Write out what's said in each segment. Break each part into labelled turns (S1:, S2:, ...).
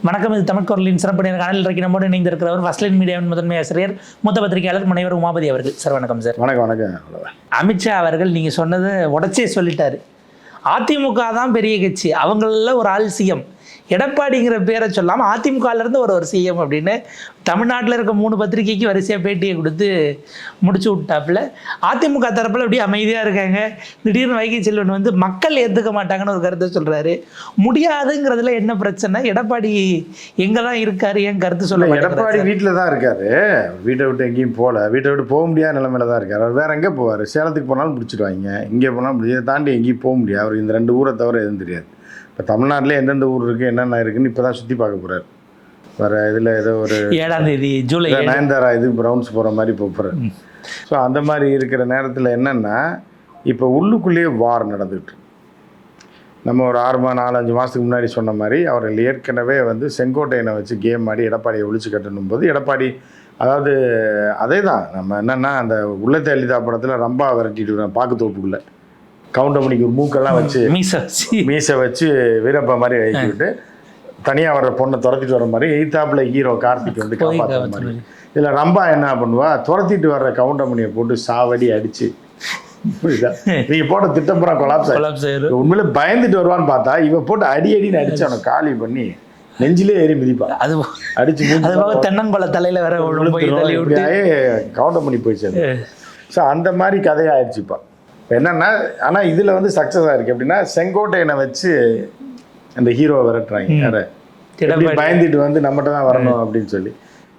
S1: வணக்கம். இது தமிழ் குரலின் சிறப்பு நேர்காணலில் இன்றைக்கு நம்மோடு இணைந்திருக்கிறவர் ஃபர்ஸ்ட்லைன் மீடியாவின் முதன்மை ஆசிரியர் மூத்த பத்திரிகையாளர் முனைவர் உமாபதி அவர்கள். சார் வணக்கம். சார்
S2: வணக்கம்.
S1: அமித்ஷா அவர்கள் நீங்கள் சொன்னதை உடச்சே சொல்லிட்டாரு. அதிமுக தான் பெரிய கட்சி, அவங்கள ஒரு ஆள் சிஎம். எடப்பாடிங்கிற பேரை சொல்லாமல் அதிமுகலேருந்து ஒரு சிஎம் அப்படின்னு தமிழ்நாட்டில் இருக்க 3 பத்திரிகைக்கு வரிசையாக பேட்டியை கொடுத்து முடிச்சு விட்டாப்புல. அதிமுக தரப்பில் அப்படியே அமைதியாக இருக்காங்க. திடீர்னு வைகை செல்வன் வந்து மக்கள் ஏற்றுக்க மாட்டாங்கன்னு ஒரு கருத்தை சொல்கிறாரு. முடியாதுங்கிறதுல என்ன பிரச்சனை? எடப்பாடி எங்கே தான் இருக்காரு? ஏன் கருத்து சொல்ல?
S2: எடப்பாடி வீட்டில் தான் இருக்காரு. வீட்டை விட்டு எங்கேயும் போகல. வீட்டை விட்டு போக முடியாத நிலைமையில தான் இருக்கார். அவர் வேற எங்கே போவார்? சேலத்துக்கு போனாலும் பிடிச்சிடுவாங்க, இங்கே போனாலும் இதை தாண்டி எங்கேயும் போக முடியாது. அவர் இந்த 2 ஊரை தவிர எதுவும் தெரியாது. இப்போ தமிழ்நாட்டிலே எந்தெந்த ஊர் இருக்குது, என்னென்ன இருக்குன்னு இப்போ தான் சுற்றி பார்க்க போகிறார். வேறு இதில் ஏதோ ஒரு
S1: 7ஆம் தேதி ஜூலை
S2: நயன்தாரா இது ரவுண்ட்ஸ் போகிற மாதிரி போகிறார். ஸோ அந்த மாதிரி இருக்கிற நேரத்தில் என்னென்னா, இப்போ உள்ளுக்குள்ளேயே வார் நடந்துகிட்டு. நம்ம ஒரு 4-5 மாதத்துக்கு முன்னாடி சொன்ன மாதிரி அவர்கள் ஏற்கனவே வந்து செங்கோட்டையனை வச்சு கேம் ஆடி எடப்பாடியை ஒழிச்சு கட்டணும் போது எடப்பாடி அதாவது அதே தான் நம்ம என்னென்னா அந்த உள்ளத்தை அளிதா படத்தில் ரம்பா விரட்டிட்டு பாக்கு தோப்புக்குள்ளே கவுண்டமணிக்கு ஒரு மூக்கெல்லாம் வச்சு மீசை வச்சு வீரப்பா மாதிரி வைக்கிவிட்டு தனியாக வர்ற பொண்ணை துரத்திட்டு வர மாதிரி எய்தாப்பில் ஹீரோ கார்த்திக் வந்து காப்பாற்றுற மாதிரி. இதில் ரம்பா என்ன பண்ணுவா, துரத்திட்டு வர்ற கவுண்டமணியை போட்டு சாவடி அடிச்சு நீங்க போட்ட திட்டப்புறா கொலாப்ஸ். உண்மையில பயந்துட்டு வருவான்னு பார்த்தா இவ போட்டு அடின்னு அடிச்சு அவனை காலி பண்ணி நெஞ்சிலே ஏறி மிதிப்பா. அது அடிச்சு
S1: தென்னம்பழ தலையில வேற
S2: கவுண்டமணி போயிடுச்சு. ஸோ அந்த மாதிரி கதையாயிடுச்சுப்பா. என்னன்னா ஆனால் இதில் வந்து சக்ஸஸாக இருக்குது. எப்படின்னா செங்கோட்டையனை வச்சு அந்த ஹீரோவை விரட்டுறாங்க. எப்படி பயந்துட்டு வந்து நம்மகிட்ட தான் வரணும் அப்படின்னு சொல்லி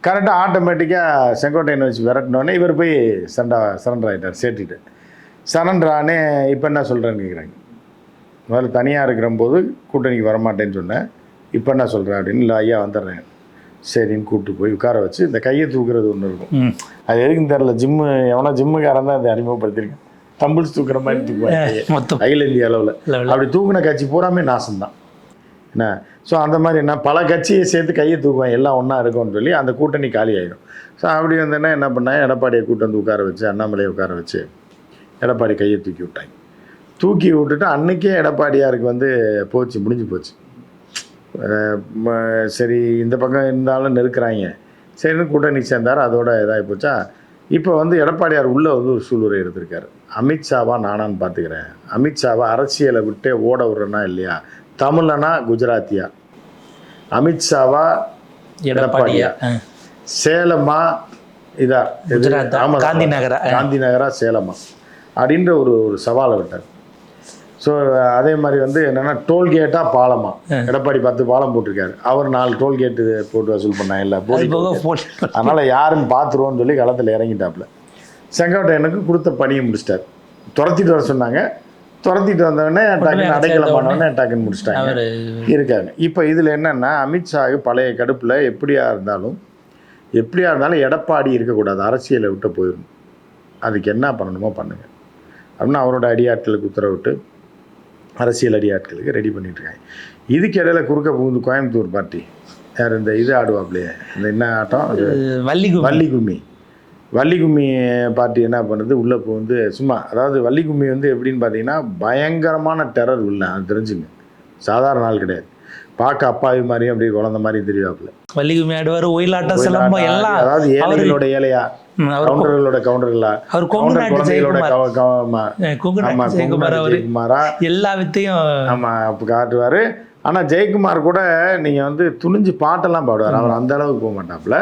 S2: கரெக்டாக ஆட்டோமேட்டிக்காக செங்கோட்டையனை வச்சு விரட்டினோடனே இவர் போய் சரண்டர் ஆகிட்டார். சேர்த்துட்டு சரண்டரானே இப்போ என்ன சொல்கிறேன்னு கேட்குறாங்க. முதல்ல தனியாக இருக்கிற போது கூட்டணிக்கு வரமாட்டேன்னு சொன்னேன், இப்போ என்ன சொல்கிறேன் அப்படின்னு. இல்லை ஐயா வந்துடுறேன் சரின்னு கூப்பிட்டு போய் உட்கார வச்சு இந்த கையை தூக்குறது ஒன்று இருக்கும். அது எதுக்குன்னு தெரில. எவனா ஜிம்முக்காரன் தான் அதை அறிமுகப்படுத்திருக்கேன். தம்பிள்ஸ் தூக்குற மாதிரி தூக்குவாங்க அகில இந்திய அளவில். அப்படி தூக்குன கட்சி பூராமே நாசம்தான் என்ன. ஸோ அந்த மாதிரி என்ன பல கட்சியை சேர்த்து கையை தூக்குவாங்க, எல்லாம் ஒன்றா இருக்கும்னு சொல்லி அந்த கூட்டணி காலி ஆகிடும். ஸோ அப்படி வந்தேன்னா என்ன பண்ணாங்க, எடப்பாடியை கூட்டு வந்து உட்கார வச்சு அண்ணாமலையை உட்கார வச்சு எடப்பாடி கையை தூக்கி விட்டாங்க. தூக்கி விட்டுட்டு அன்றைக்கே எடப்பாடியாருக்கு வந்து போச்சு, முடிஞ்சு போச்சு. சரி இந்த பக்கம் இருந்தாலும் நெருக்கிறாங்க சரின்னு கூட்டணி சேர்ந்தார். அதோட இதாகி போச்சா. இப்போ வந்து எடப்பாடியார் உள்ளே வந்து ஒரு சூளுரை எடுத்திருக்காரு. அமித்ஷாவா நானான்னு பார்த்துக்கிறேன். அமித்ஷாவா அரசியலை விட்டே ஓட விடுறேன்னா இல்லையா, தமிழனா குஜராத்தியா, அமித்ஷாவா எடப்பாடியா, சேலமா இதா காந்தி நகரா சேலமா அப்படின்ற ஒரு சவாலை விட்டார். ஸோ அதே மாதிரி வந்து என்னென்னா டோல்கேட்டா பாலமா, எடப்பாடி 10 பாலம் போட்டிருக்காரு, அவர் 4 டோல்கேட்டு போட்டு வசூல் பண்ணாங்க இல்லை அதனால் யாருன்னு பார்த்துருவோன்னு சொல்லி களத்தில் இறங்கிட்டாப்புல. செங்கோட்டையனுக்கு கொடுத்த பணியை முடிச்சிட்டார். துரத்திட்டு வர சொன்னாங்க, துரத்திட்டு வந்தவொடனே டக்குன்னு அடைக்கலமானவொடனே டக்குன்னு முடிச்சிட்டாங்க இருக்காங்க. இப்போ இதில் என்னென்னா அமித்ஷாவுக்கு பழைய கடுப்பில் எப்படியா இருந்தாலும் எடப்பாடி இருக்கக்கூடாது, அரசியலை விட்டு போயிடணும். அதுக்கு என்ன பண்ணணுமோ பண்ணுங்க அப்படின்னா அவரோட அடியாட்களுக்கு உத்தரவிட்டு அரசியல் அடியாட்களுக்கு ரெடி பண்ணிட்டுருக்காங்க. இதுக்கு இடையில குறுக்க புகுந்து கோயம்புத்தூர் பார்ட்டி யார் இந்த இது ஆடுவாப்லையே, இந்த என்ன ஆட்டம் வள்ளி கும்மி பார்ட்டி என்ன பண்ணுது, உள்ளே வந்து சும்மா அதாவது வள்ளி கும்மி வந்து எப்படின்னு பார்த்தீங்கன்னா பயங்கரமான டெரர் உள்ள, அது தெரிஞ்சுங்க, சாதாரண நாள் கிடையாது. பார்க்க அப்பாவி மாதிரியும் அப்படியே குழந்த மாதிரியும் தெரியாப்புல.
S1: வள்ளி கும்மி ஆடுவார், ஒயிலாட்டம் சிலம்பம் எல்லாம்.
S2: அதாவது ஏழைகளோட ஏழையா, கவுண்டர்களோட கவுண்டர்களா, ஜெயக்குமாரா
S1: எல்லா வித்தையும்
S2: ஆமா அப்ப காட்டுவாரு. ஆனா ஜெயக்குமார் கூட நீங்க வந்து துணிஞ்சு பாட்டெல்லாம் பாடுவார். அவர் அந்த அளவுக்கு போக மாட்டாப்புல.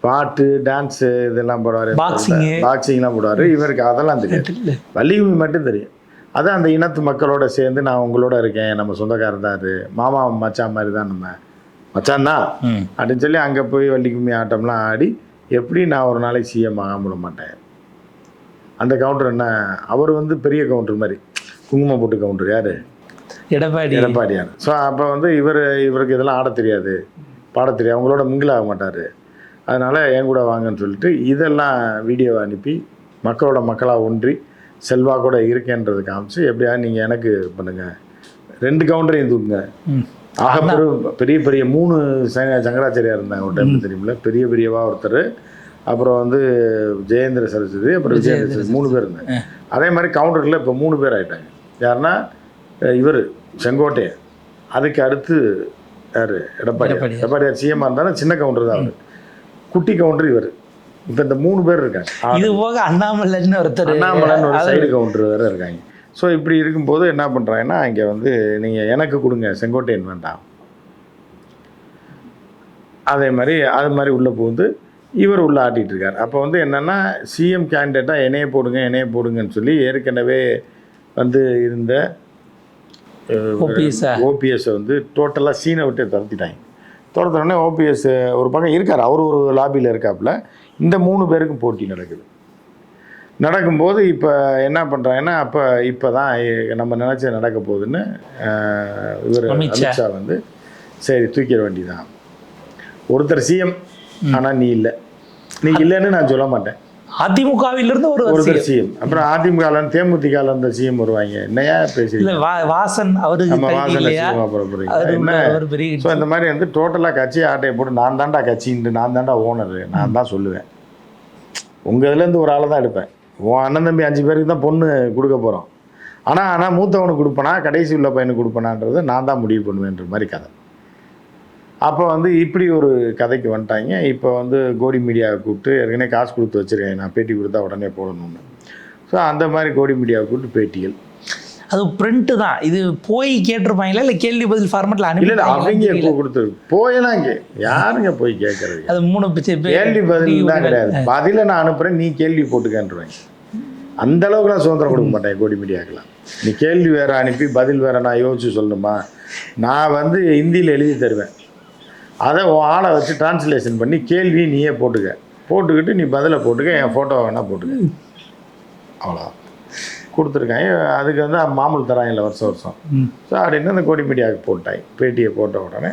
S2: பாட்டு டான்ஸு இதெல்லாம் போடுவார், பாக்ஸிங்லாம் போடுவார். இவருக்கு அதெல்லாம் தெரியாது, வள்ளிகும்மி மட்டும் தெரியும். அதான் அந்த இனத்து மக்களோட சேர்ந்து நான் உங்களோட இருக்கேன், நம்ம சொந்தக்காரர் தான், அது மாமா மச்சான் மாதிரி தான், நம்ம மச்சான் தான் அப்படின்னு சொல்லி அங்கே போய் வள்ளிகும்மி ஆட்டம்லாம் ஆடி எப்படி நான் ஒரு நாளைக்கு சிஎம் ஆக மாட்டேன். அந்த கவுண்டர் என்ன, அவர் வந்து பெரிய கவுண்டர் மாதிரி குங்குமம் போட்டு கவுண்டர் யார், எடப்பாடியார். ஸோ அப்போ வந்து இவருக்கு இதெல்லாம் ஆட தெரியாது, பாட தெரியாது, அவங்களோட மிங்கில் ஆக மாட்டார். அதனால் என் கூட வாங்கன்னு சொல்லிட்டு இதெல்லாம் வீடியோவை அனுப்பி மக்களோட மக்களாக ஒன்றி செல்வா கூட இருக்கேன்றது காமிச்சு எப்படியாவது நீங்கள் எனக்கு பண்ணுங்கள், 2 கவுண்டரையும் தூக்குங்க. ஆக பெரிய 3 சங்கராச்சாரியா இருந்தாங்க ஒரு டைம் தெரியுமில்ல, பெரியவா ஒருத்தர், அப்புறம் வந்து ஜெயேந்திர சரஸ்வதி, அப்புறம் விஜயேந்திர சரஸ்வதி, 3 பேர் இருந்தாங்க. அதே மாதிரி கவுண்டரில் இப்போ 3 பேர் ஆகிட்டாங்க. யாருன்னா இவர் செங்கோட்டையன், அதுக்கு அடுத்து யார்? எடப்பாடியார் சிஎம்மாக இருந்தாலும் சின்ன கவுண்டர் தான் அவர், குட்டி கவுண்டர் இவர். இப்போ இந்த 3 பேர் இருக்காங்க.
S1: இது போக அண்ணாமலைன்னு ஒருத்தர்,
S2: அண்ணாமலைன்னு ஒரு சைடு கவுண்டர் வேறு இருக்காங்க. ஸோ இப்படி இருக்கும்போது என்ன பண்ணுறாங்கன்னா, இங்கே வந்து நீங்கள் எனக்கு கொடுங்க, செங்கோட்டையன் வேண்டாம், அதே மாதிரி அது மாதிரி உள்ளே போகுது. இவர் உள்ளே ஆட்டிகிட்டு இருக்கார். அப்போ வந்து என்னென்னா, சிஎம் கேண்டிடேட்டாக என்னைய போடுங்கன்னு சொல்லி ஏற்கனவே வந்து இருந்த ஓபிஎஸ்ஸை வந்து டோட்டலாக சீனை விட்டு துரத்திட்டாங்க. துரத்தினோடனே ஓபிஎஸ் ஒரு பக்கம் இருக்கார், அவர் ஒரு லாபியில் இருக்காப்புல. இந்த 3 பேருக்கும் போட்டி நடக்கும்போது இப்போ என்ன பண்ணுறாங்கன்னா, இப்போ தான் நம்ம நினச்சது நடக்க போகுதுன்னு இவர் அமித்ஷா வந்து சரி தூக்கிட வேண்டியதான், ஒருத்தர் சிஎம் ஆனால் நீ இல்லைன்னு நான் சொல்ல மாட்டேன்.
S1: அதிமுகவிலிருந்து
S2: ஒருத்தர் சிஎம், அப்புறம் அதிமுக தேமுதிக இருந்த சிஎம் வருவாங்க. என்னையா பேசுறீங்க?
S1: வாசன் அவரு
S2: நம்ம ஸோ இந்த மாதிரி வந்து டோட்டலாக கட்சி ஆட்டையை போட்டு நான் தாண்டா கட்சின்ட்டு, நான் தாண்டா ஓனரு, நான் தான் சொல்லுவேன். உங்கள் இதுலேருந்து ஒரு ஆளை தான் எடுப்பேன். உன் அண்ணன் தம்பி 5 பேருக்கு தான் பொண்ணு கொடுக்க போகிறோம். ஆனால் மூத்தவனுக்கு கொடுப்பனா கடைசி உள்ள பையனுக்கு கொடுப்பனான்றது நான் தான் முடிவு பண்ணுவேன்ற மாதிரி கதை. அப்போ வந்து இப்படி ஒரு கதைக்கு வந்துட்டாங்க. இப்போ வந்து கோடி மீடியாவை கூப்பிட்டு ஏற்கனவே காசு கொடுத்து வச்சுருக்கேன், நான் பேட்டி கொடுத்தா உடனே போடணும்னு. ஸோ அந்த மாதிரி கோடி மீடியாவை கூப்பிட்டு பேட்டிகள்,
S1: அது பிரிண்ட்டு தான். இது போய் கேட்டிருப்பாங்களா இல்லை கேள்வி பதில் ஃபார்மெட்டில் அனுப்பி?
S2: இல்லை அவங்க கொடுத்து போயெல்லாம் யாருங்க போய் கேட்கறது?
S1: அது 3
S2: கேள்வி பதில் தான் கிடையாது. பதிலை நான் அனுப்புகிறேன், நீ கேள்வி போட்டுக்கன்றுவேன். அந்த அளவுக்குலாம் சுதந்திரம் கொடுக்க மாட்டேன் கோடி மீடியாக்கெல்லாம். நீ கேள்வி வேறு அனுப்பி பதில் வேறு நான் யோசிச்சு சொல்லணுமா? நான் வந்து ஹிந்தியில் எழுதி தருவேன், அதை ஆளை வச்சு டிரான்ஸ்லேஷன் பண்ணி கேள்வி நீயே போட்டுக்கிட்டு நீ பதிலை போட்டுக்க, என் ஃபோட்டோவை வேணால் போட்டுக்க, அவ்வளோ கொடுத்துருக்காங்க. அதுக்கு வந்து மாமூல் தராங்கல்ல வருஷம். ஸோ அப்படின்னு அந்த கோடி மீடியாவுக்கு போட்டாங்க. பேட்டியை போட்ட உடனே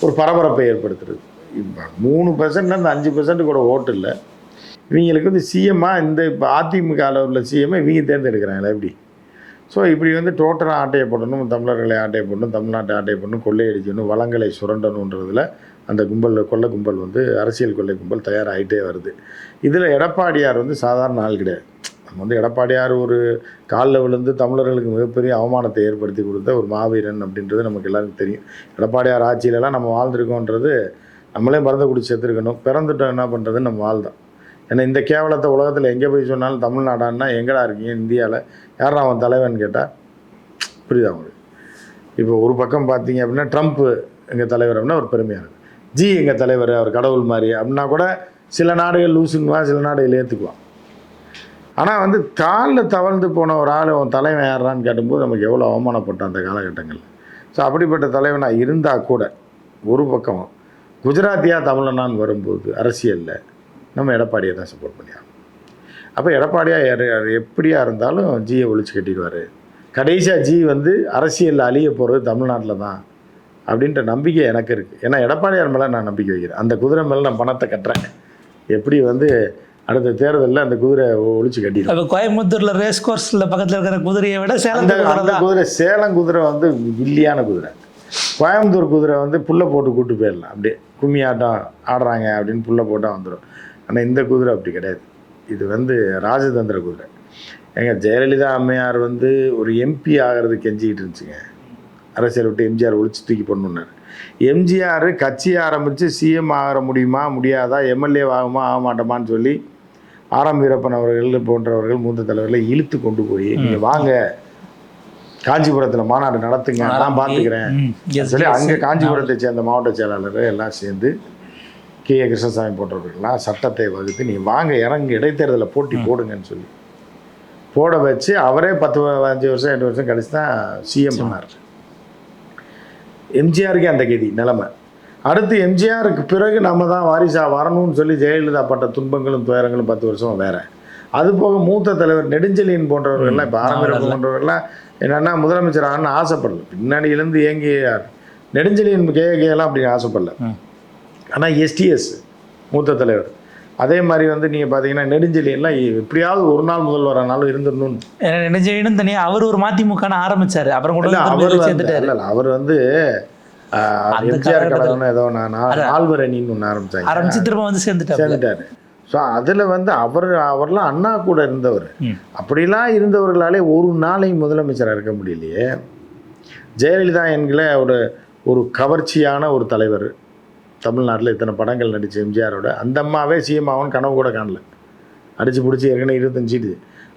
S2: ஒரு பரபரப்பை ஏற்படுத்துறது. இப்போ 3% 5% கூட ஓட்டு இல்லை இவங்களுக்கு வந்து சிஎம்மாக. இந்த இப்போ அதிமுகவில் உள்ள சிஎம்ஐ இவங்க தேர்ந்தெடுக்கிறாங்களே எப்படி? ஸோ இப்படி வந்து டோட்டலாக ஆட்டையை போடணும், தமிழர்களை ஆட்டையை போடணும், தமிழ்நாட்டை ஆட்டையை போடணும், கொள்ளையடிக்கணும், வளங்களை சுரண்டணுன்றதில் அந்த கொள்ளை கும்பல் வந்து அரசியல் கொள்ளை கும்பல் தயாராகிட்டே வருது. இதில் எடப்பாடியார் வந்து சாதாரண ஆள் கிடையாது. நம்ம வந்து எடப்பாடியார் ஒரு காலில் விழுந்து தமிழர்களுக்கு மிகப்பெரிய அவமானத்தை ஏற்படுத்தி கொடுத்த ஒரு மாவீரன் அப்படின்றது நமக்கு எல்லாருக்கும் தெரியும். எடப்பாடியார் ஆட்சியிலலாம் நம்ம வாழ்ந்துருக்கோன்றது நம்மளே மறந்து குடிச்சு சேர்த்துருக்கணும். பிறந்துட்டோம் என்ன பண்ணுறதுன்னு நம்ம வாழ்ந்தோம். ஏன்னா இந்த கேவலத்தை உலகத்தில் எங்கே போய் சொன்னாலும் தமிழ்நாடான்னா எங்கடா இருக்கீங்க இந்தியாவில், யாரா அவன் தலைவன் கேட்டால் புரியுதா உங்களுக்கு? இப்போ ஒரு பக்கம் பார்த்தீங்க அப்படின்னா ட்ரம்ப்பு எங்கள் தலைவர் அப்படின்னா ஒரு பெருமையாக இருக்குது. எங்கள் தலைவர், அவர் கடவுள் மாதிரி அப்படின்னா கூட சில நாடுகள் லூசுங்குவான், சில நாடுகள் ஏற்றுக்குவான். ஆனால் வந்து காலில் தவழ்ந்து போன ஒரு ஆள் அவன் தலைவன் யாரான்னு கேட்டும்போது நமக்கு எவ்வளோ அவமானப்பட்டோம் அந்த காலகட்டங்கள். ஸோ அப்படிப்பட்ட தலைவனாக இருந்தால் கூட ஒரு பக்கம் குஜராத்தியாக தமிழனான்னு வரும்போது அரசியலில் நம்ம எடப்பாடியை தான் சப்போர்ட் பண்ணியாகணும். அப்போ எடப்பாடியாக எப்படியா இருந்தாலும் ஜியை ஒழிச்சு கட்டிடுவார். கடைசியாக வந்து அரசியலில் அழிய போகிறது தமிழ்நாட்டில் தான் அப்படின்ற நம்பிக்கை எனக்கு இருக்குது. ஏன்னா எடப்பாடியார் மேலே நான் நம்பிக்கை வைக்கிறேன். அந்த குதிரை மேலே நான் பணத்தை கட்டுறேன். எப்படி வந்து அடுத்த தேர்தலில் அந்த குதிரை ஒழிச்சு கட்டிடும்.
S1: இப்போ கோயம்புத்தூரில் ரேஸ் கோர்ஸில் பக்கத்தில் இருக்கிற குதிரையை விட
S2: அந்த குதிரை சேலம் குதிரை வந்து வில்லியான குதிரை. கோயம்புத்தூர் குதிரை வந்து புல்லை போட்டு கூப்பிட்டு போயிடலாம், அப்படியே கும்மி ஆட்டம் ஆடுறாங்க அப்படின்னு புல்லை போட்டால் வந்துடும். ஆனால் இந்த குதிரை அப்படி கிடையாது. இது வந்து ராஜதந்திர குதிரை. எங்கள் ஜெயலலிதா அம்மையார் வந்து ஒரு எம்பி ஆகிறது கெஞ்சிக்கிட்டு இருந்துச்சுங்க. அரசியல் விட்டு எம்ஜிஆர் ஒழிச்சு தூக்கி பண்ணணுன்னாரு. எம்ஜிஆர் கட்சி ஆரம்பித்து சிஎம் ஆகிற முடியுமா முடியாதா, எம்எல்ஏ ஆகுமா ஆக மாட்டோமான்னு சொல்லி ஆரம் வீரப்பன் அவர்கள் போன்றவர்கள் மூத்த தலைவர்களை இழுத்து கொண்டு போய் நீங்கள் வாங்க காஞ்சிபுரத்தில் மாநாடு நடத்துங்க, நான் பார்த்துக்கிறேன் சொல்லி அங்கே காஞ்சிபுரத்தை சேர்ந்த மாவட்ட செயலாளர் எல்லாம் சேர்ந்து கே கிருஷ்ணசாமி போன்றவர்கள்லாம் சட்டத்தை வகுத்து நீ வாங்க இறங்கு இடைத்தேர்தலில் போட்டி போடுங்கன்னு சொல்லி போட வச்சு அவரே 10-15 வருஷம் 2 வருஷம் கழிச்சு தான் சிஎம் ஆனார். எம்ஜிஆருக்கே அந்த கதி நிலைமை. அடுத்து எம்ஜிஆருக்கு பிறகு நம்ம தான் வாரிசாக வரணும்னு சொல்லி ஜெயலலிதா பட்ட துன்பங்களும் துயரங்களும் 10 வருஷம் வேறு. அது போக மூத்த தலைவர் நெடுஞ்செழியன் போன்றவர்கள்லாம் இப்போ ஆரம்பிரம் போன்றவர்கள்லாம் என்னென்னா முதலமைச்சர் ஆகணும்னு ஆசைப்படல. பின்னாடியிலேருந்து ஏங்கியார் நெடுஞ்செழியன் கேஎல்லாம் அப்படி ஆசைப்படல. ஆனால் எஸ்டிஎஸ் மூத்த தலைவர் அதே மாதிரி வந்து நீங்கள் பார்த்தீங்கன்னா நெடுஞ்செழியன்லாம் எப்படியாவது ஒரு நாள் முதல்வர் ஆனாலும் இருந்துடணும்னு.
S1: நெடுஞ்செழியனும் தனியாக அவர் ஒரு மதிமுக ஆரம்பித்தார். அப்புறம் கூட
S2: அவர் வந்து எம்ஜிஆர் கழகம்னு ஏதோ நால்வர் அணின்னு ஒன்று ஆரம்பிச்சு திரும்ப வந்து சேர்ந்துட்டாரு. ஸோ அதில் வந்து அவர்லாம் அண்ணா கூட இருந்தவர். அப்படிலாம் இருந்தவர்களாலே ஒரு நாளைக்கு முதலமைச்சராக இருக்க முடியலையே. ஜெயலலிதா என்கிற ஒரு ஒரு கவர்ச்சியான ஒரு தலைவர். தமிழ்நாட்டில் இத்தனை படங்கள் நடித்த எம்ஜிஆரோட அந்த அம்மாவே சிஎம் ஆகும்னு கனவு கூட காணல. அடித்து பிடிச்சி ஏற்கனவே 25 சீட்டு.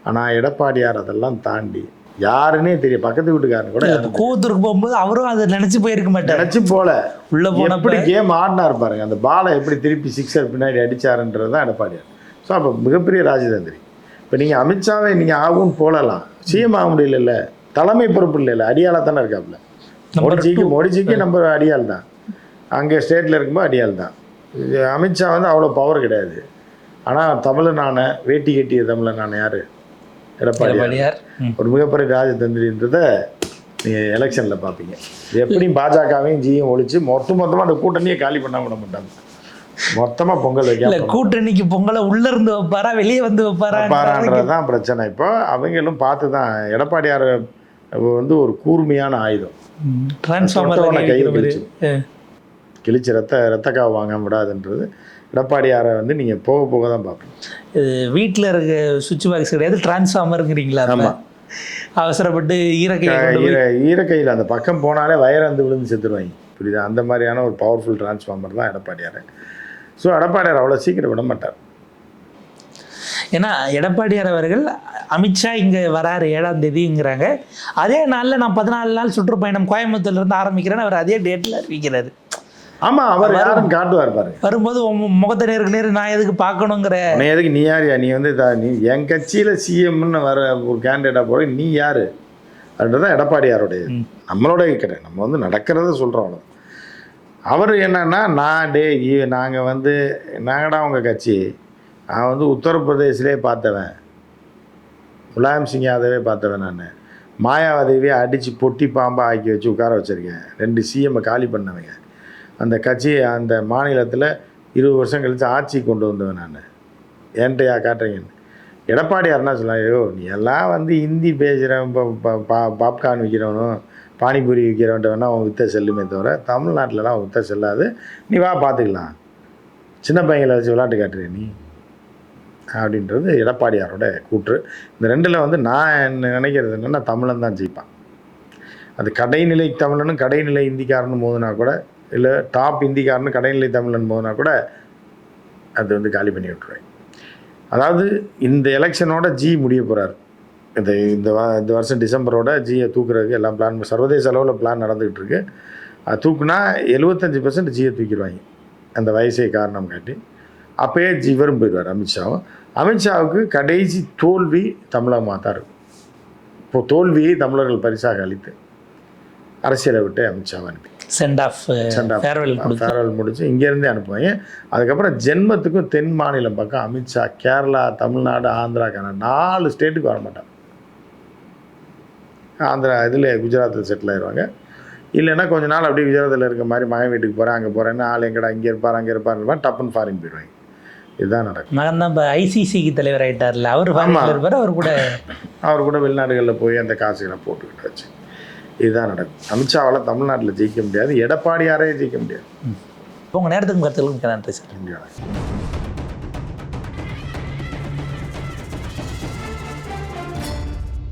S2: ஆனால் எடப்பாடியார் அதெல்லாம் தாண்டி யாருன்னே தெரியும், பக்கத்து வீட்டுக்காரன் கூட
S1: கோவத்திற்கு போகும்போது அவரும் அதை நினச்சி போயிருக்க மாட்டார்.
S2: நினச்சி போல
S1: உள்ள போன
S2: எப்படி கேம் ஆடினார் பாருங்க, அந்த பாலை எப்படி திருப்பி சிக்ஸர் பின்னாடி அடித்தாருன்றது தான் எடப்பாடியார். ஸோ அப்போ மிகப்பெரிய ராஜதந்திரி. இப்போ நீங்கள் அமித்ஷாவை நீங்கள் ஆகும்னு போடலாம், சிஎம் ஆக முடியல, தலைமை பொறுப்பு இல்லை, அடியாளாக தானே இருக்காப்புல. மோடிஜிக்கு நம்ம அடியாள் தான், அங்கே ஸ்டேட்டில் இருக்கும்போது அடியாள் தான். அமித்ஷா வந்து அவ்வளோ பவர் கிடையாது. ஆனால் தமிழனான வேட்டி கட்டிய தமிழனான யார்? எடப்பாடியார். ஒரு மிகப்பெரிய ராஜதந்திரின்றதை நீங்கள் எலெக்ஷனில் பார்ப்பீங்க. எப்படியும் பாஜகவையும் ஜியும் ஒழிச்சு மொத்தமாக அந்த கூட்டணியை காலி பண்ண விட மாட்டாங்க. மொத்தமாக பொங்கல் வைக்க
S1: கூட்டணிக்கு பொங்கலை உள்ளே இருந்து வைப்பாரா வெளியே வந்து
S2: வைப்பாரான்றது தான் பிரச்சனை. இப்போ அவங்களும் பார்த்து தான் எடப்பாடியார் வந்து ஒரு கூர்மையான ஆயுதம். கை கிழிச்சு ரத்த காவு வாங்க விடாதுன்றது எடப்பாடியாரை வந்து நீங்கள் போக போக தான் பார்ப்பீங்க.
S1: வீட்டில் இருக்க சுவிட்ச் பாக்ஸ் கிடையாது, டிரான்ஸ்ஃபார்மருங்கிறீங்களா? ஆமாம். அவசரப்பட்டு
S2: ஈரக்கையில் அந்த பக்கம் போனாலே வயரந்து விழுந்து செத்துருவாங்க, புரியுதா? அந்த மாதிரியான ஒரு பவர்ஃபுல் டிரான்ஸ்ஃபார்மர் தான் எடப்பாடியார். ஸோ எடப்பாடியார் அவ்வளோ சீக்கிரம் விட மாட்டார்.
S1: ஏன்னா எடப்பாடியார் அவர்கள் அமித்ஷா இங்கே வராரு 7ஆம் தேதிங்கிறாங்க. அதே நாளில் நான் 14 நாள் சுற்றுப்பயணம் கோயம்புத்தூர்லேருந்து ஆரம்பிக்கிறேன்னு அவர் அதே டேட்டில் அறிவிக்கிறாரு.
S2: ஆமாம், அவர் யாரும் காட்டுவார் பாருங்க.
S1: வரும்போது முகத்தை நேருக்கு நான் எதுக்கு பார்க்கணுங்கிற,
S2: எதுக்கு நீ யாரியா, நீ வந்து நீ என் கட்சியில் சிஎம்னு வர ஒரு கேண்டிடேட்டாக போகிற, நீ யார் அப்படின்றதான் எடப்பாடியாருடைய நம்மளோட கிடையாது. நம்ம வந்து நடக்கிறத சொல்கிறோம். அவ்வளோ அவர் என்னன்னா, நாங்கள் வந்து நாங்கடா உங்கள் கட்சி, நான் வந்து உத்தரப்பிரதேசிலே பார்த்தவன், முலாயம் சிங் யாதவே பார்த்தவன், நான் மாயாவதிவே அடித்து பொட்டி பாம்பாக ஆக்கி வச்சு உட்கார வச்சுருக்கேன், 2 சிஎம்மை காலி பண்ணவங்க, அந்த கட்சி அந்த மாநிலத்தில் 20 வருஷம் கழித்து ஆட்சி கொண்டு வந்தவன் நான், என்கிட்டயா காட்டுறீங்கன்னு. எடப்பாடியார்னா சொல்லலாம், ஐயோ நீ எல்லாம் வந்து ஹிந்தி பேசுகிறவன், பாப்கார்ன் விற்கிறவனும் பானிபூரி விற்கிறவன்ட்ட வேணால் அவன் விற்ற செல்லுமே தவிர தமிழ்நாட்டிலலாம் அவன் விற்ற செல்லாது, நீ வா பார்த்துக்கலாம், சின்ன பையங்களை வச்சு விளையாட்டு காட்டுறீ நீ அப்படின்றது எடப்பாடியாரோட கூற்று. இந்த 2ல் வந்து நான் நினைக்கிறது என்னென்னா, தமிழன் தான் ஜெயிப்பான். அது கடைநிலை தமிழனும் கடைநிலை இந்திக்காரன்னு மோதுனா கூட, இல்லை டாப் இந்திக்காரன்னு கடைநிலை தமிழன் போனா கூட அது வந்து காலி பண்ணி விட்டுருவேன். அதாவது இந்த எலெக்ஷனோட ஜி முடிய போகிறார். இந்த வருஷம் டிசம்பரோட ஜியை தூக்குறதுக்கு எல்லாம் பிளான், சர்வதேச அளவில் பிளான் நடந்துக்கிட்டு இருக்கு. அது தூக்குனா 75% ஜியை தூக்கிடுவாங்க, அந்த வயசை காரணம் காட்டி. அப்போயே இவரும் போயிடுவார், அமித்ஷாவும். அமித்ஷாவுக்கு கடைசி தோல்வி தமிழகமாக தான் இருக்கும். இப்போது தோல்வியை தமிழர்கள் பரிசாக அளித்து அரசியலை விட்டு அமித்ஷாவை அனுப்பி
S1: சென்ட் ஆஃப்
S2: ஃபேர்வெல் முடிச்சு இங்கேருந்தே அனுப்புவாங்க. அதுக்கப்புறம் ஜென்மத்துக்கும் தென் மாநிலம் பக்கம் அமித்ஷா கேரளா, தமிழ்நாடு, ஆந்திரா, கர்நாடகா 4 ஸ்டேட்டுக்கு வர மாட்டாங்க. ஆந்திரா இதில் குஜராத்தில் செட்டில் ஆயிடுவாங்க. இல்லைன்னா கொஞ்ச நாள் அப்படியே குஜராத்தில் இருக்க மாதிரி மகன் வீட்டுக்கு போகிறேன், அங்கே போகிறேன்னு ஆள் எங்கடா இங்கே இருப்பார் அங்கே இருப்பார் டப்புன்னு ஃபாரின் போயிடுவாங்க. இதுதான் நடக்கும்.
S1: மகன் தான் இப்போ ஐசிசிக்கு தலைவர் ஆகிட்டார்ல, அவர் இருப்பார்,
S2: அவர் கூட வெளிநாடுகளில் போய் அந்த காசுகளை போட்டுக்கிட்டாச்சு. இதுதான் நடக்கும். அமித்ஷாவால் தமிழ்நாட்டில் ஜெயிக்க முடியாது, எடப்பாடியாரே ஜெயிக்க முடியாது.
S1: உங்கள் நேரத்துக்கு கருத்துக்களுக்கு நன்றி சார்.
S2: நன்றி.